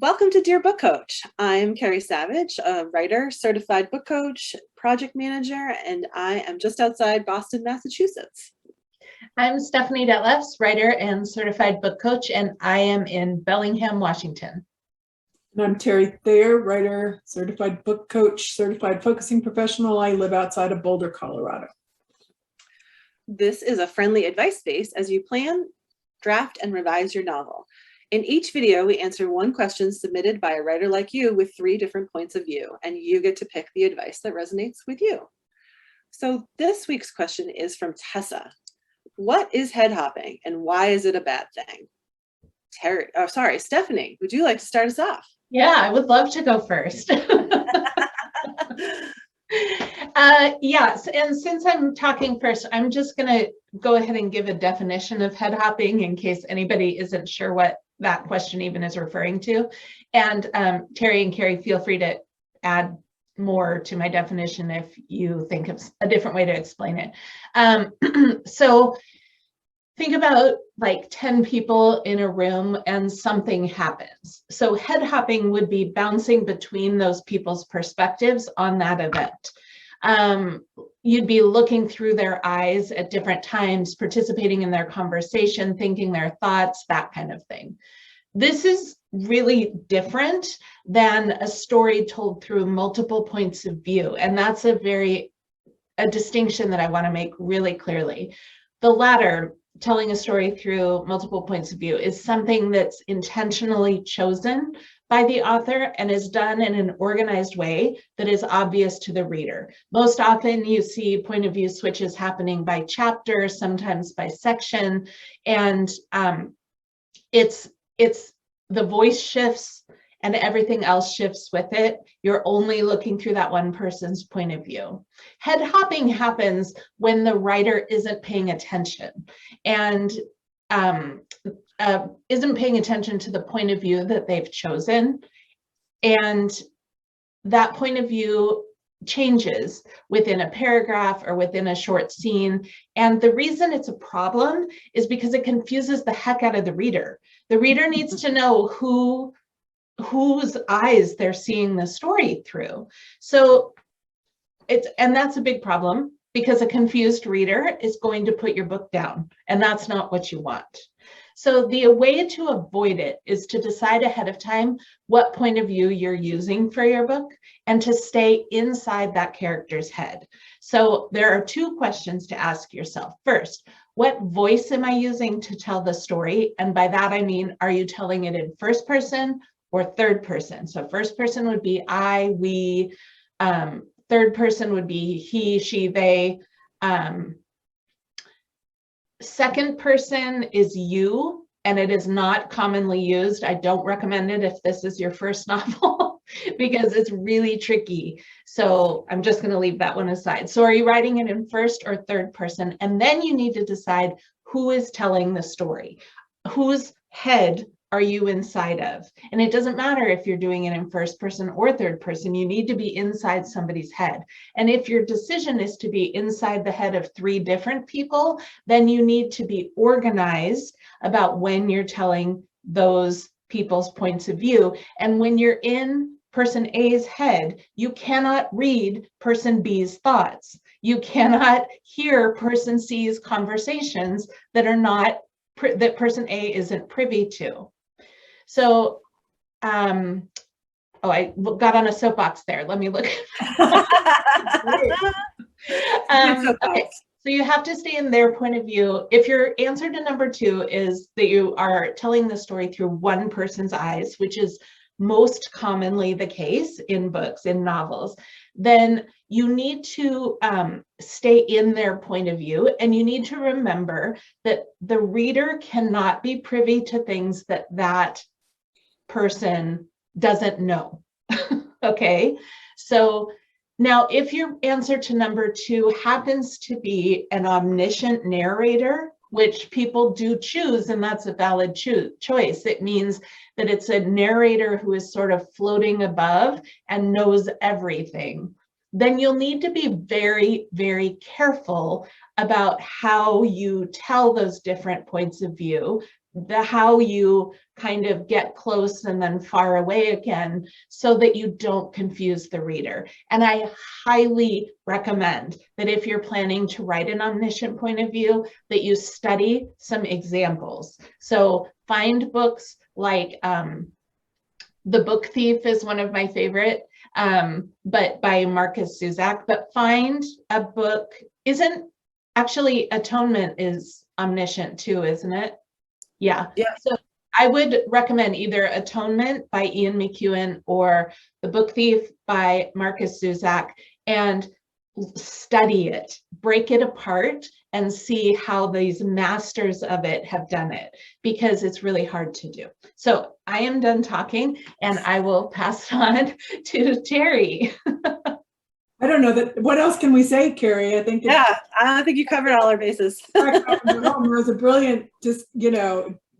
Welcome to Dear Book Coach. I'm Carrie Savage, a writer, certified book coach, project manager, and I am just outside Boston, Massachusetts. I'm Stephanie Detlefs, writer and certified book coach, and I am in Bellingham, Washington. And I'm Terry Thayer, writer, certified book coach, certified focusing professional. I live outside of Boulder, Colorado. This is a friendly advice space as you plan, draft, and revise your novel. In each video, we answer one question submitted by a writer like you with 3 different points of view, and you get to pick the advice that resonates with you. So this week's question is from Tessa. What is head hopping and why is it a bad thing? Stephanie, would you like to start us off? Yeah, I would love to go first. Yes, and since I'm talking first, I'm just going to go ahead and give a definition of head hopping in case anybody isn't sure what that question even is referring to. And Terry and Carrie, feel free to add more to my definition if you think of a different way to explain it. So think about like 10 people in a room and something happens. So head hopping would be bouncing between those people's perspectives on that event. You'd be looking through their eyes at different times, participating in their conversation, thinking their thoughts, that kind of thing. This is really different than a story told through multiple points of view. And that's a distinction that I want to make really clearly. The latter, telling a story through multiple points of view, is something that's intentionally chosen by the author and is done in an organized way that is obvious to the reader. Most often you see point of view switches happening by chapter, sometimes by section, and it's the voice shifts and everything else shifts with it. You're only looking through that one person's point of view. Head hopping happens when the writer isn't paying attention and isn't paying attention to the point of view that they've chosen. And that point of view changes within a paragraph or within a short scene. And the reason it's a problem is because it confuses the heck out of the reader. The reader needs to know whose eyes they're seeing the story through. So and that's a big problem because a confused reader is going to put your book down, and that's not what you want. So the way to avoid it is to decide ahead of time what point of view you're using for your book and to stay inside that character's head. So there are 2 questions to ask yourself. First, what voice am I using to tell the story? And by that, I mean, are you telling it in first person or third person? So first person would be I, we, third person would be he, she, they. Second person is you, and it is not commonly used. I don't recommend it if this is your first novel because it's really tricky. So I'm just going to leave that one aside. So are you writing it in first or third person? And then you need to decide who is telling the story. Whose head are you inside of? And it doesn't matter if you're doing it in first person or third person, you need to be inside somebody's head. And if your decision is to be inside the head of 3 different people, then you need to be organized about when you're telling those people's points of view. And when you're in person A's head, you cannot read person B's thoughts. You cannot hear person C's conversations that are not that person A isn't privy to. So, I got on a soapbox there. Let me look. Okay, so you have to stay in their point of view. If your answer to number 2 is that you are telling the story through one person's eyes, which is most commonly the case in books, in novels, then you need to stay in their point of view, and you need to remember that the reader cannot be privy to things that person doesn't know. Okay, so now if your answer to number 2 happens to be an omniscient narrator, which people do choose, and that's a valid choice. It means that it's a narrator who is sort of floating above and knows everything. Then you'll need to be very, very careful about how you tell those different points of view how you kind of get close and then far away again, so that you don't confuse the reader. And I highly recommend that if you're planning to write an omniscient point of view, that you study some examples. So find books like The Book Thief is one of my favorite, but by Marcus Zuzak. But find a book, isn't actually Atonement is omniscient too, isn't it? Yeah. Yeah. So I would recommend either Atonement by Ian McEwan or The Book Thief by Marcus Zuzak, and study it, break it apart, and see how these masters of it have done it, because it's really hard to do. So I am done talking, and I will pass on to Terry. I don't know that, what else can we say, Carrie? I think Yeah, I think you covered all our bases. There was a brilliant,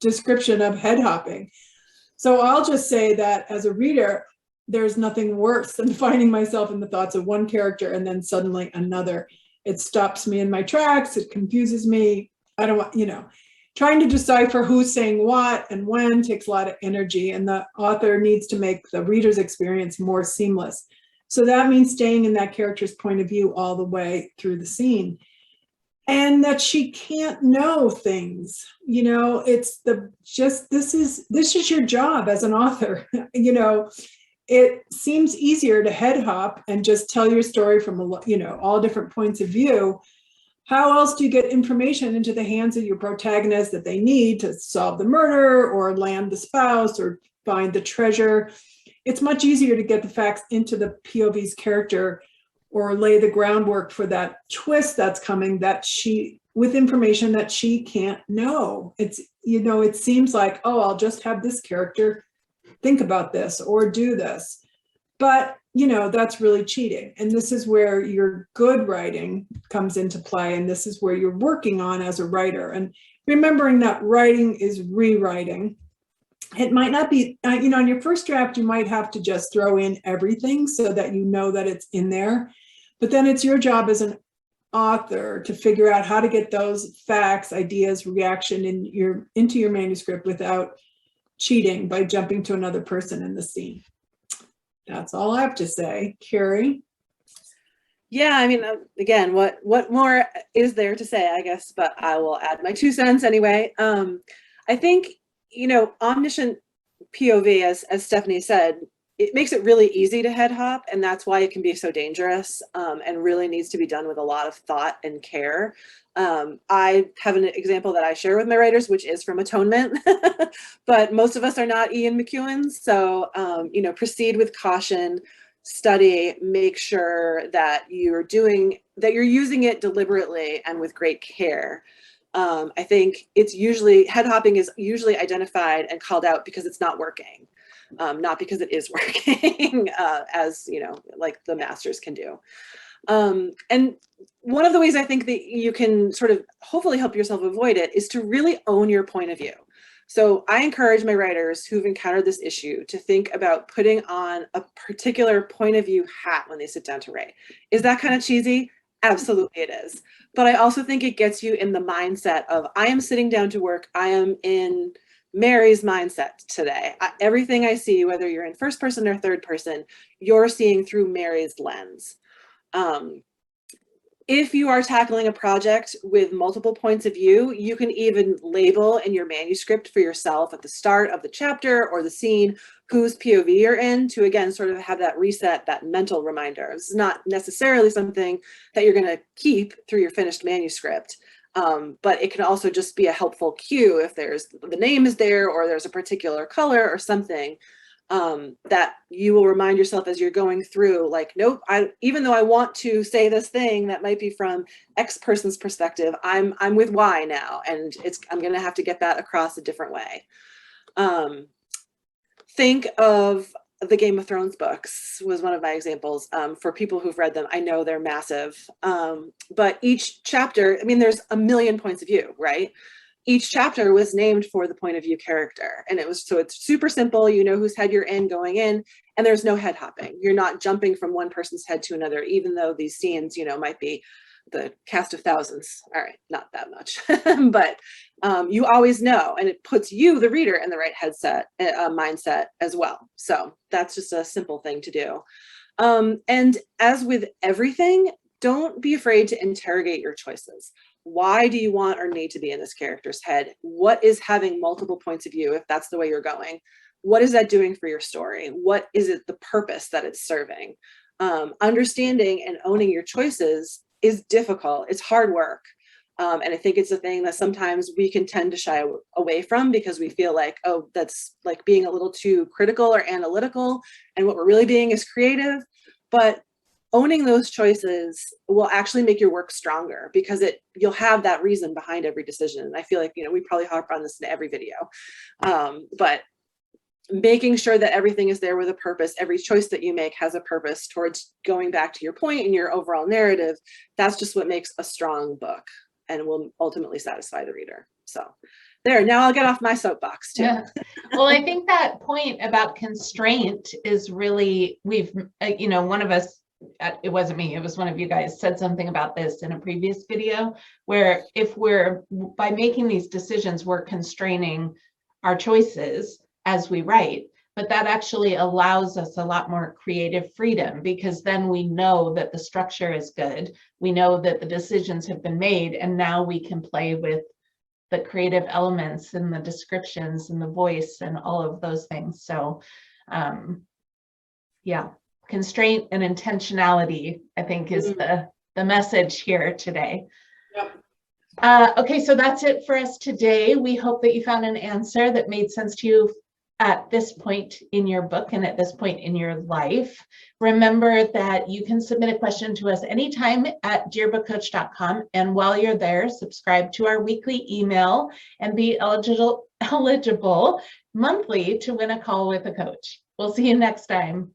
description of head hopping. So I'll just say that as a reader, there's nothing worse than finding myself in the thoughts of one character and then suddenly another. It stops me in my tracks. It confuses me. I don't want, trying to decipher who's saying what and when takes a lot of energy, and the author needs to make the reader's experience more seamless. So that means staying in that character's point of view all the way through the scene. And that she can't know things, it's this is your job as an author. It seems easier to head hop and just tell your story from all different points of view. How else do you get information into the hands of your protagonist that they need to solve the murder or land the spouse or find the treasure? It's much easier to get the facts into the POV's character or lay the groundwork for that twist that's coming, with information that she can't know. It seems like, oh, I'll just have this character think about this or do this. But, that's really cheating. And this is where your good writing comes into play. And this is where you're working on as a writer. And remembering that writing is rewriting. It might not be, on your first draft, you might have to just throw in everything so that you know that it's in there. But then it's your job as an author to figure out how to get those facts, ideas, reaction into your manuscript without cheating by jumping to another person in the scene. That's all I have to say. Carrie? Yeah, again, what more is there to say, I guess, but I will add my 2 cents anyway. I think, omniscient POV, as Stephanie said, it makes it really easy to head hop, and that's why it can be so dangerous, and really needs to be done with a lot of thought and care. I have an example that I share with my writers, which is from Atonement, but most of us are not Ian McEwan. So, proceed with caution, study, make sure that you're using it deliberately and with great care. I think head hopping is usually identified and called out because it's not working, not because it is working, as like the masters can do. And one of the ways I think that you can sort of hopefully help yourself avoid it is to really own your point of view. So I encourage my writers who've encountered this issue to think about putting on a particular point of view hat when they sit down to write. Is that kind of cheesy? Absolutely it is. But I also think it gets you in the mindset of, I am sitting down to work. I am in Mary's mindset today. Everything I see, whether you're in first person or third person, you're seeing through Mary's lens. If you are tackling a project with multiple points of view, you can even label in your manuscript for yourself at the start of the chapter or the scene whose POV you're in, to again sort of have that reset, that mental reminder. It's not necessarily something that you're going to keep through your finished manuscript, but it can also just be a helpful cue if the name is there or there's a particular color or something. That you will remind yourself as you're going through, like, nope, even though I want to say this thing that might be from X person's perspective, I'm with Y now, and I'm going to have to get that across a different way. Think of the Game of Thrones books was one of my examples. For people who've read them, I know they're massive, but each chapter, there's a million points of view, right? Each chapter was named for the point of view character. And it's super simple. You know whose head you're in going in, and there's no head hopping. You're not jumping from one person's head to another, even though these scenes, might be the cast of thousands. All right, not that much, but you always know, and it puts you, the reader, in the right mindset as well. So that's just a simple thing to do. And as with everything, don't be afraid to interrogate your choices. Why do you want or need to be in this character's head? What is having multiple points of view, if that's the way you're going? What is that doing for your story? What is it, the purpose that it's serving? Understanding and owning your choices is difficult. It's hard work. And I think it's a thing that sometimes we can tend to shy away from because we feel like, oh, that's like being a little too critical or analytical. And what we're really being is creative. But owning those choices will actually make your work stronger because you'll have that reason behind every decision. And I feel like, we probably harp on this in every video. But making sure that everything is there with a purpose, every choice that you make has a purpose towards going back to your point and your overall narrative. That's just what makes a strong book and will ultimately satisfy the reader. So there, now I'll get off my soapbox too. Yeah. Well, I think that point about constraint is really, one of us, it wasn't me, it was one of you guys, said something about this in a previous video, where if by making these decisions, we're constraining our choices as we write, but that actually allows us a lot more creative freedom because then we know that the structure is good. We know that the decisions have been made, and now we can play with the creative elements and the descriptions and the voice and all of those things. So yeah, constraint and intentionality, I think, is the message here today. Yep. Okay, so that's it for us today. We hope that you found an answer that made sense to you at this point in your book and at this point in your life. Remember that you can submit a question to us anytime at dearbookcoach.com. And while you're there, subscribe to our weekly email and be eligible monthly to win a call with a coach. We'll see you next time.